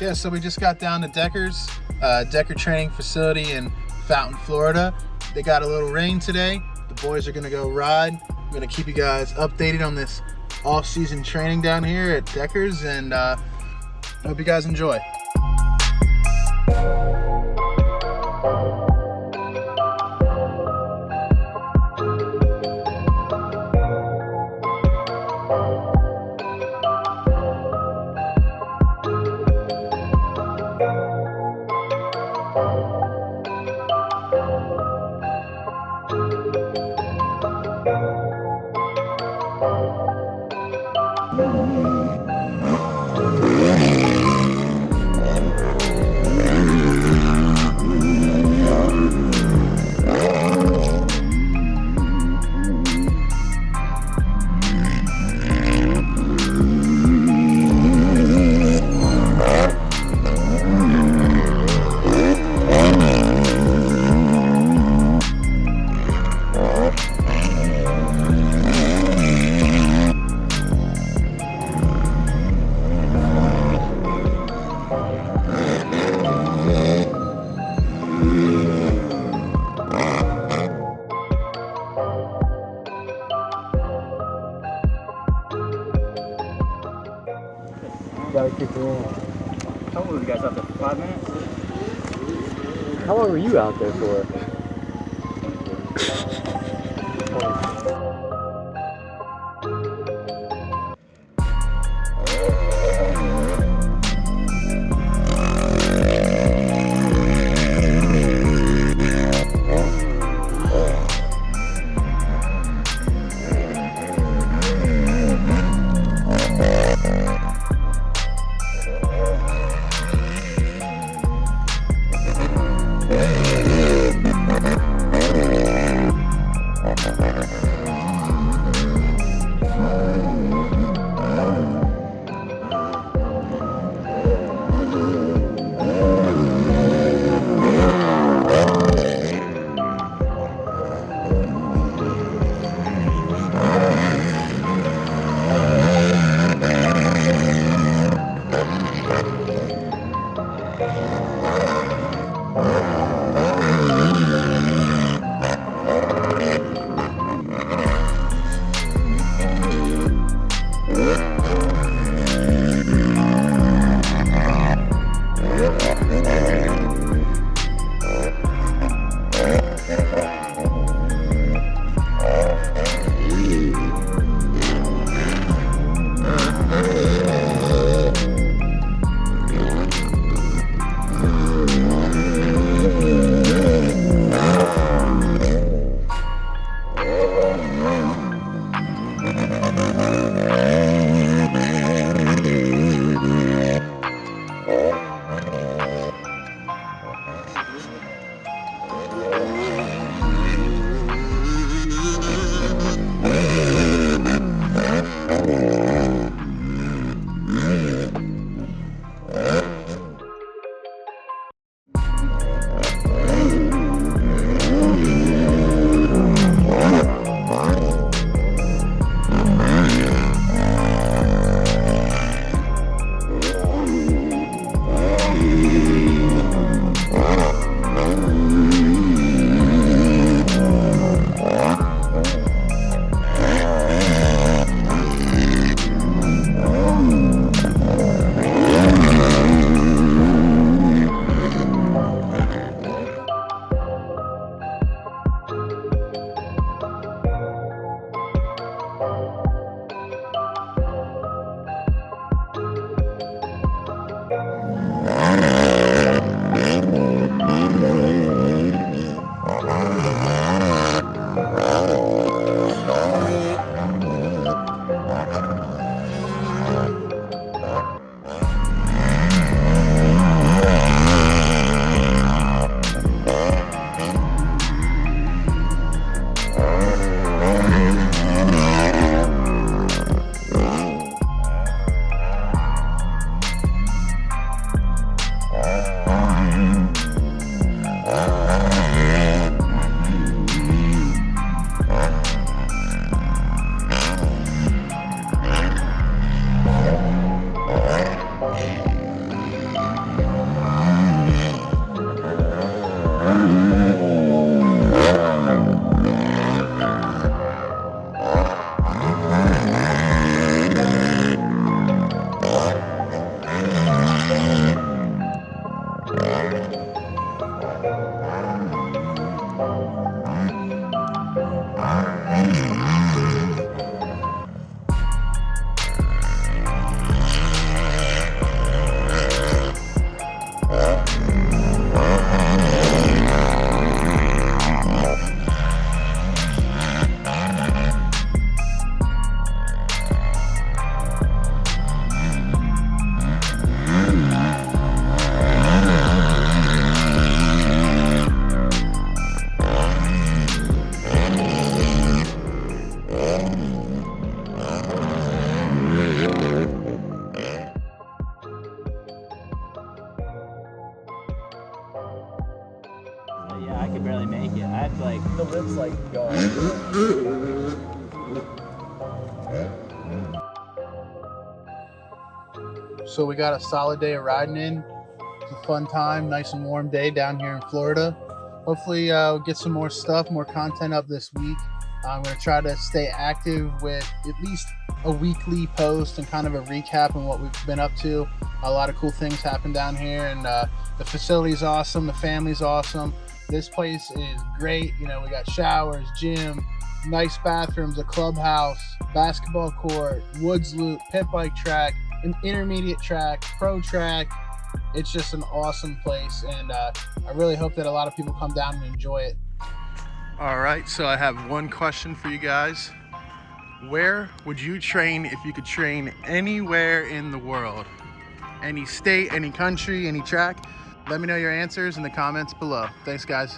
Yeah, so we just got down to Decker's, Decker Training Facility in Fountain, Florida. They got a little rain today. The boys are gonna go ride. I'm gonna keep you guys updated on this off-season training down here at Decker's, and I hope you guys enjoy. Gotta keep it rolling. How long were you guys out there? 5 minutes? How long were you out there for? Yeah, I could barely make it. I had to like, The lips like gone. So we got a solid day of riding in. It's a fun time, nice and warm day down here in Florida. Hopefully we'll get some more stuff, more content up this week. I'm going to try to stay active with at least a weekly post and kind of a recap on what we've been up to. A lot of cool things happen down here, and the facility's awesome, the family's awesome. This place is great. You know, we got showers, gym, nice bathrooms, a clubhouse, basketball court, woods loop, pit bike track, an intermediate track, pro track. It's just an awesome place, and I really hope that a lot of people come down and enjoy it. All right, so I have one question for you guys. Where would you train if you could train anywhere in the world? Any state, any country, any track? Let me know your answers in the comments below. Thanks, guys.